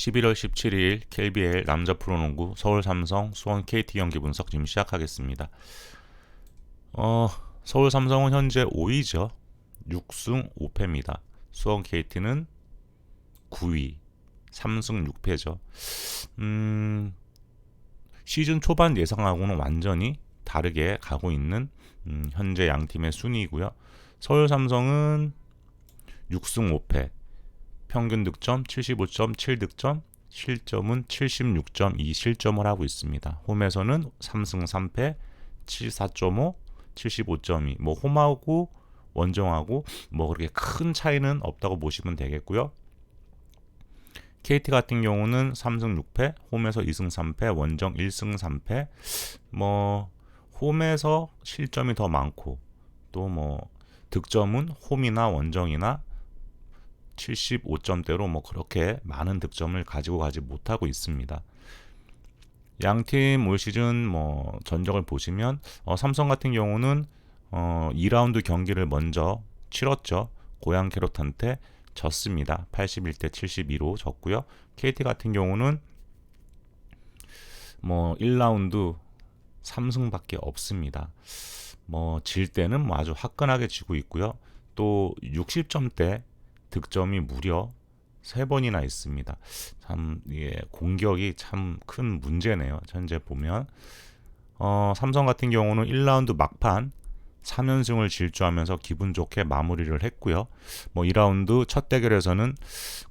11월 17일 KBL 남자 프로농구 서울 삼성 수원 KT 경기 분석 지금 시작하겠습니다. 서울 삼성은 현재 5위죠. 6승 5패입니다. 수원 KT는 9위 3승 6패죠. 시즌 초반 예상하고는 완전히 다르게 가고 있는 현재 양 팀의 순위이고요. 서울 삼성은 6승 5패, 평균 득점 75.7득점, 실점은 76.2 실점을 하고 있습니다. 홈에서는 3승 3패, 74.5, 75.2. 뭐 홈하고 원정하고 뭐 그렇게 큰 차이는 없다고 보시면 되겠고요. KT 같은 경우는 3승 6패, 홈에서 2승 3패, 원정 1승 3패. 뭐 홈에서 실점이 더 많고 또 뭐 득점은 홈이나 원정이나 75점대로 뭐 그렇게 많은 득점을 가지고 가지 못하고 있습니다. 양팀 올 시즌 뭐 전적을 보시면 삼성 같은 경우는 2라운드 경기를 먼저 치렀죠. 고양 캐롯한테 졌습니다. 81대 72로 졌고요. KT 같은 경우는 뭐 1라운드 3승밖에 없습니다. 뭐 질 때는 뭐 아주 화끈하게 지고 있고요. 또 60점대 득점이 무려 3번이나 있습니다. 참 공격이 참 큰 문제네요. 현재 보면 삼성 같은 경우는 1라운드 막판 3연승을 질주하면서 기분 좋게 마무리를 했고요. 뭐 2라운드 첫 대결에서는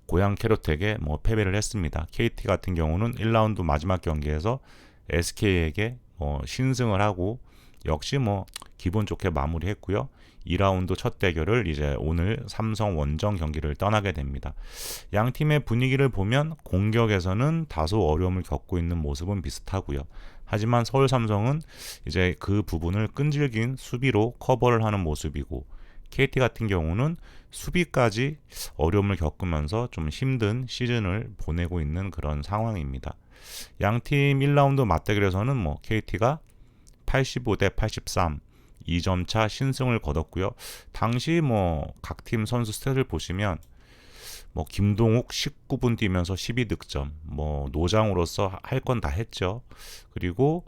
고양 캐롯에게 뭐 패배를 했습니다. KT 같은 경우는 1라운드 마지막 경기에서 SK에게 신승을 하고 역시 뭐 기분 좋게 마무리했고요. 2라운드 첫 대결을 이제 오늘 삼성 원정 경기를 떠나게 됩니다. 양 팀의 분위기를 보면 공격에서는 다소 어려움을 겪고 있는 모습은 비슷하고요. 하지만 서울 삼성은 이제 그 부분을 끈질긴 수비로 커버를 하는 모습이고 KT 같은 경우는 수비까지 어려움을 겪으면서 좀 힘든 시즌을 보내고 있는 그런 상황입니다. 양 팀 1라운드 맞대결에서는 뭐 KT가 85대 83 2점 차 신승을 거뒀고요. 당시 뭐 각 팀 선수 스탯을 보시면 뭐 김동욱 19분 뛰면서 12득점, 뭐 노장으로서 할 건 다 했죠. 그리고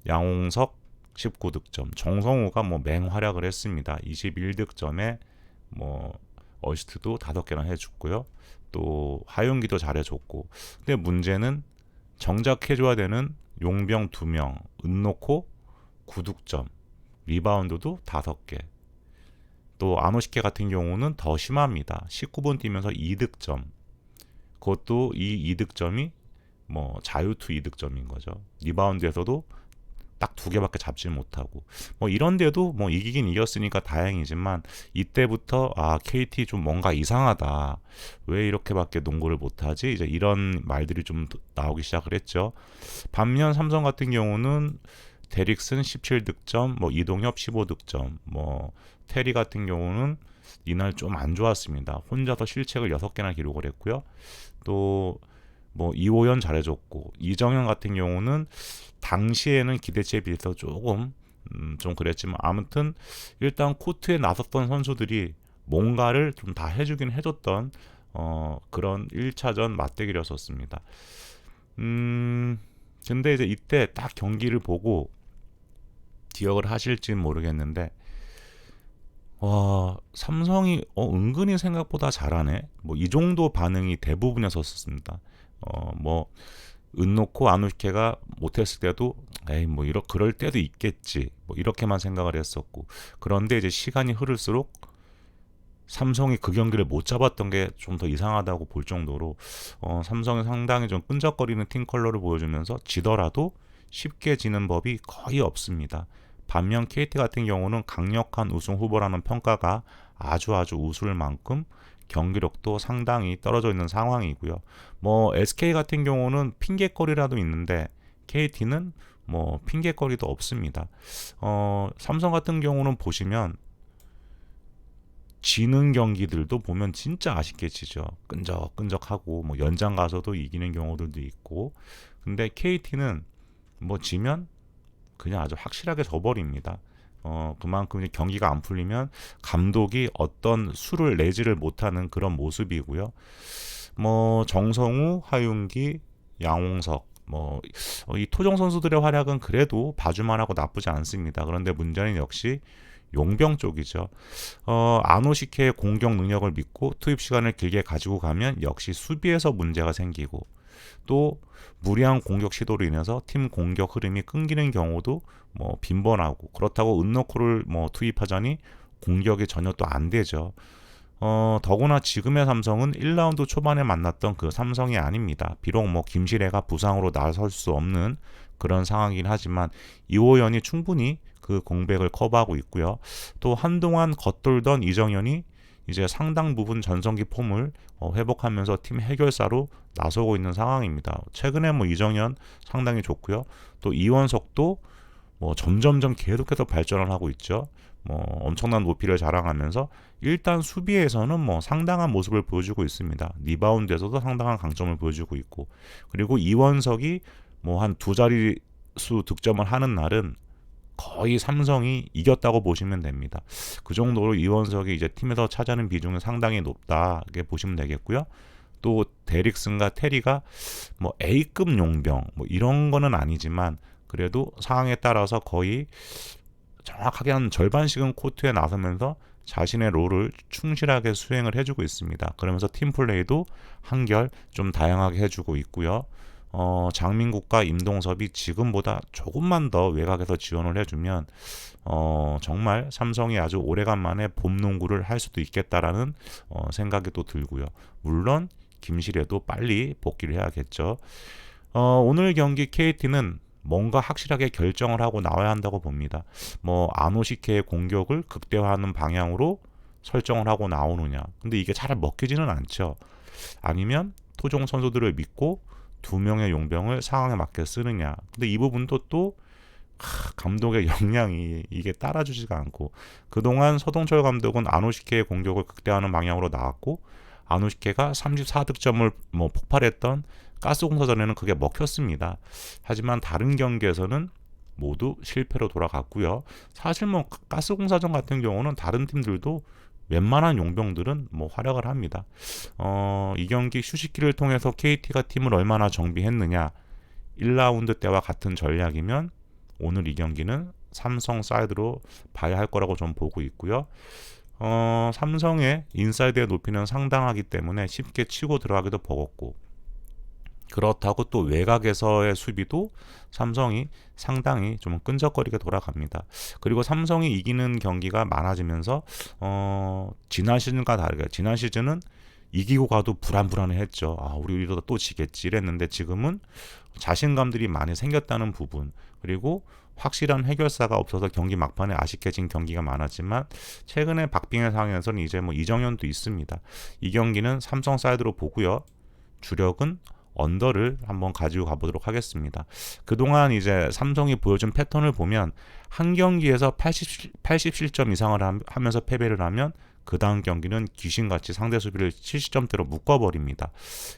양홍석 19득점, 정성우가 뭐 맹활약을 했습니다. 21득점에 뭐 어시스트도 5개나 해줬고요. 또 하윤기도 잘해줬고. 근데 문제는 정작 해줘야 되는 용병 2명, 은노코 9득점, 리바운드도 5개. 또 아노시케 같은 경우는 더 심합니다. 19분 뛰면서 2득점. 그것도 이 2득점이 뭐 자유투 2득점인 거죠. 리바운드에서도 딱 2개밖에 잡지 못하고 뭐 이런데도 뭐 이기긴 이겼으니까 다행이지만 이때부터 KT 좀 뭔가 이상하다. 왜 이렇게밖에 농구를 못하지? 이제 이런 말들이 좀 나오기 시작을 했죠. 반면 삼성 같은 경우는 데릭슨 17득점, 뭐 이동엽 15득점, 뭐 테리 같은 경우는 이날 좀 안 좋았습니다. 혼자서 실책을 6개나 기록을 했고요. 또 뭐 이호연 잘해줬고 이정현 같은 경우는 당시에는 기대치에 비해서 조금 좀 그랬지만 아무튼 일단 코트에 나섰던 선수들이 뭔가를 좀 다 해주긴 해줬던 그런 1차전 맞대결이었습니다. 근데 이제 이때 딱 경기를 보고 기억을 하실지는 모르겠는데 삼성이 은근히 생각보다 잘하네. 뭐 이 정도 반응이 대부분이었었습니다. 뭐 은노코 아누시케가 못했을 때도 에이 뭐 그럴 때도 있겠지. 뭐 이렇게만 생각을 했었고 그런데 이제 시간이 흐를수록 삼성이 그 경기를 못 잡았던 게 좀 더 이상하다고 볼 정도로 삼성이 상당히 좀 끈적거리는 팀 컬러를 보여주면서 지더라도 쉽게 지는 법이 거의 없습니다. 반면 KT 같은 경우는 강력한 우승 후보라는 평가가 아주 우스울 만큼 경기력도 상당히 떨어져 있는 상황이고요. 뭐 SK 같은 경우는 핑계거리라도 있는데 KT는 뭐 핑계거리도 없습니다. 삼성 같은 경우는 보시면 지는 경기들도 보면 진짜 아쉽게 지죠. 끈적끈적하고 뭐 연장 가서도 이기는 경우들도 있고. 근데 KT는 뭐 지면 그냥 아주 확실하게 져버립니다. 그만큼 경기가 안 풀리면 감독이 어떤 수를 내지를 못하는 그런 모습이고요. 뭐 정성우, 하윤기, 양홍석 이 토종 선수들의 활약은 그래도 봐줄만하고 나쁘지 않습니다. 그런데 문제는 역시 용병 쪽이죠. 아노시케의 공격 능력을 믿고 투입 시간을 길게 가지고 가면 역시 수비에서 문제가 생기고 또 무리한 공격 시도로 인해서 팀 공격 흐름이 끊기는 경우도 빈번하고 그렇다고 은노코를 투입하자니 공격이 전혀 또 안 되죠. 더구나 지금의 삼성은 1라운드 초반에 만났던 그 삼성이 아닙니다. 비록 김시래가 부상으로 나설 수 없는 그런 상황이긴 하지만 이호연이 충분히 그 공백을 커버하고 있고요. 또 한동안 겉돌던 이정현이 이제 상당 부분 전성기 폼을 회복하면서 팀 해결사로 나서고 있는 상황입니다. 최근에 이정현 상당히 좋고요. 또 이원석도 점점점 계속해서 발전을 하고 있죠. 엄청난 높이를 자랑하면서 일단 수비에서는 상당한 모습을 보여주고 있습니다. 리바운드에서도 상당한 강점을 보여주고 있고 그리고 이원석이 한 두 자릿수 득점을 하는 날은 거의 삼성이 이겼다고 보시면 됩니다. 그 정도로 이원석이 이제 팀에서 차지하는 비중은 상당히 높다게 보시면 되겠고요. 또 데릭슨과 테리가 A급 용병 이런 거는 아니지만 그래도 상황에 따라서 거의 정확하게 한 절반씩은 코트에 나서면서 자신의 롤을 충실하게 수행을 해주고 있습니다. 그러면서 팀 플레이도 한결 좀 다양하게 해주고 있고요. 장민국과 임동섭이 지금보다 조금만 더 외곽에서 지원을 해주면 정말 삼성이 아주 오래간만에 봄 농구를 할 수도 있겠다라는 생각이 또 들고요. 물론 김시래도 빨리 복귀를 해야겠죠. 오늘 경기 KT는 뭔가 확실하게 결정을 하고 나와야 한다고 봅니다. 아노시케의 공격을 극대화하는 방향으로 설정을 하고 나오느냐. 근데 이게 잘 먹히지는 않죠. 아니면 토종 선수들을 믿고 두 명의 용병을 상황에 맞게 쓰느냐. 근데 이 부분도 또 감독의 역량이 이게 따라주지가 않고 그동안 서동철 감독은 아노시케의 공격을 극대화하는 방향으로 나왔고 아노시케가 34득점을 폭발했던 가스공사전에는 그게 먹혔습니다. 하지만 다른 경기에서는 모두 실패로 돌아갔고요. 사실 가스공사전 같은 경우는 다른 팀들도 웬만한 용병들은 활약을 합니다. 이 경기 휴식기를 통해서 KT가 팀을 얼마나 정비했느냐 1라운드 때와 같은 전략이면 오늘 이 경기는 삼성 사이드로 봐야 할 거라고 좀 보고 있고요. 삼성의 인사이드의 높이는 상당하기 때문에 쉽게 치고 들어가기도 버겁고 그렇다고 또 외곽에서의 수비도 삼성이 상당히 좀 끈적거리게 돌아갑니다. 그리고 삼성이 이기는 경기가 많아지면서 지난 시즌과 다르게 지난 시즌은 이기고 가도 불안불안해했죠. 우리 이러다 또 지겠지 이랬는데 지금은 자신감들이 많이 생겼다는 부분 그리고 확실한 해결사가 없어서 경기 막판에 아쉽게 진 경기가 많았지만 최근에 박빙의 상황에서는 이제 이정현도 있습니다. 이 경기는 삼성 사이드로 보고요. 주력은 언더를 한번 가지고 가보도록 하겠습니다. 그동안 이제 삼성이 보여준 패턴을 보면 한 경기에서 80실점 이상을 하면서 패배를 하면 그 다음 경기는 귀신같이 상대 수비를 70점대로 묶어버립니다.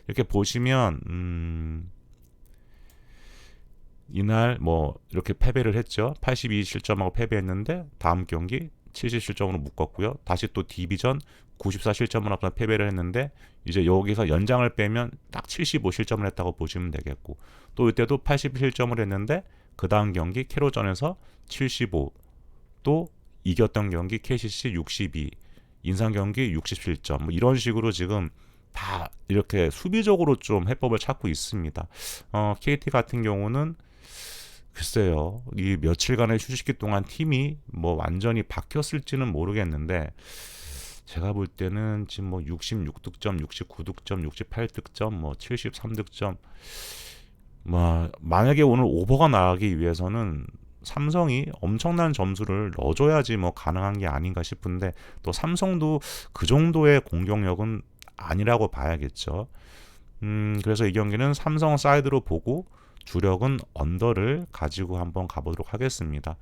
이렇게 보시면 이날 이렇게 패배를 했죠. 82실점하고 패배했는데 다음 경기 70실점으로 묶었고요. 다시 또 디비전 94실점을 앞서 패배를 했는데 이제 여기서 연장을 빼면 딱 75실점을 했다고 보시면 되겠고 또 이때도 80실점을 했는데 그 다음 경기 캐로전에서 75 또 이겼던 경기 KCC 62 인상 경기 67점 이런 식으로 지금 다 이렇게 수비적으로 좀 해법을 찾고 있습니다. KT 같은 경우는 글쎄요, 이 며칠간의 휴식기 동안 팀이 완전히 바뀌었을지는 모르겠는데 제가 볼 때는 지금 66득점, 69득점, 68득점, 73득점 만약에 오늘 오버가 나가기 위해서는 삼성이 엄청난 점수를 넣어줘야지 가능한 게 아닌가 싶은데 또 삼성도 그 정도의 공격력은 아니라고 봐야겠죠. 그래서 이 경기는 삼성 사이드로 보고 주력은 언더를 가지고 한번 가보도록 하겠습니다.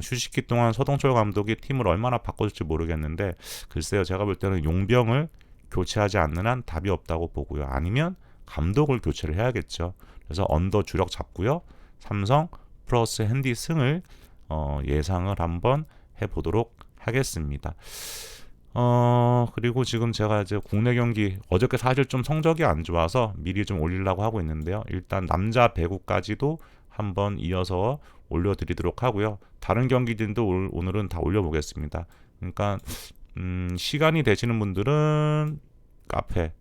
휴식기 동안 서동철 감독이 팀을 얼마나 바꿔줄지 모르겠는데 글쎄요, 제가 볼 때는 용병을 교체하지 않는 한 답이 없다고 보고요. 아니면 감독을 교체를 해야겠죠. 그래서 언더 주력 잡고요. 삼성 플러스 핸디 승을 예상을 한번 해보도록 하겠습니다. 그리고 지금 제가 이제 국내 경기 어저께 사실 좀 성적이 안 좋아서 미리 좀 올리려고 하고 있는데요. 일단 남자 배구까지도 한번 이어서 올려드리도록 하고요. 다른 경기들도 오늘은 다 올려보겠습니다. 그러니까 시간이 되시는 분들은 카페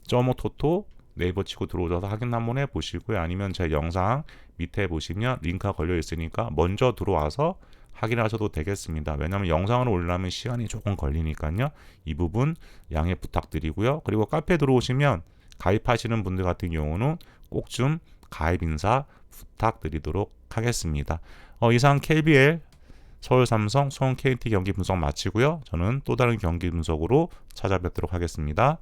점오토토 네이버 치고 들어오셔서 확인 한번 해보시고요. 아니면 제 영상 밑에 보시면 링크가 걸려 있으니까 먼저 들어와서 확인하셔도 되겠습니다. 왜냐하면 영상으로 올리려면 시간이 조금 걸리니까요. 이 부분 양해 부탁드리고요. 그리고 카페 들어오시면 가입하시는 분들 같은 경우는 꼭 좀 가입 인사 부탁드리도록 하겠습니다. 이상 KBL 서울 삼성, 수원 KT 경기 분석 마치고요. 저는 또 다른 경기 분석으로 찾아뵙도록 하겠습니다.